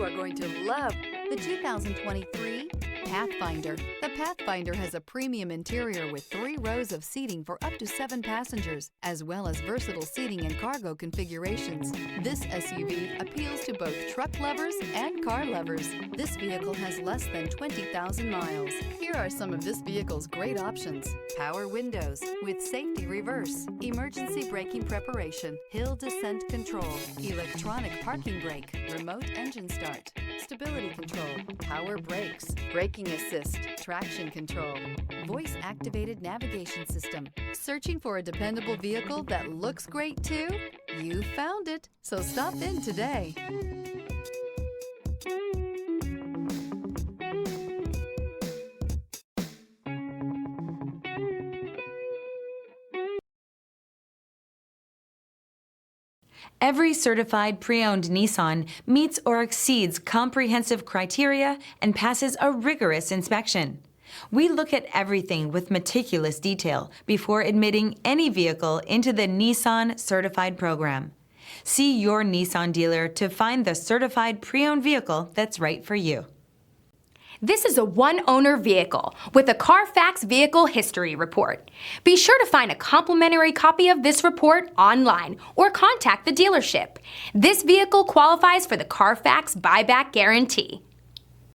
are going to love the 2023 Pathfinder. The Pathfinder has a premium interior with 3 rows of seating for up to 7 passengers, as well as versatile seating and cargo configurations. This SUV appeals to both truck lovers and car lovers. This vehicle has less than 20,000 miles. Here are some of this vehicle's great options: power windows with safety reverse, emergency braking preparation, hill descent control, electronic parking brake, remote engine start, stability control, power brakes, braking assist, traction control, voice-activated navigation system. Searching for a dependable vehicle that looks great too? You found it, so stop in today. Every certified pre-owned Nissan meets or exceeds comprehensive criteria and passes a rigorous inspection. We look at everything with meticulous detail before admitting any vehicle into the Nissan Certified Program. See your Nissan dealer to find the certified pre-owned vehicle that's right for you. This is a one-owner vehicle with a Carfax Vehicle History Report. Be sure to find a complimentary copy of this report online or contact the dealership. This vehicle qualifies for the Carfax Buyback Guarantee.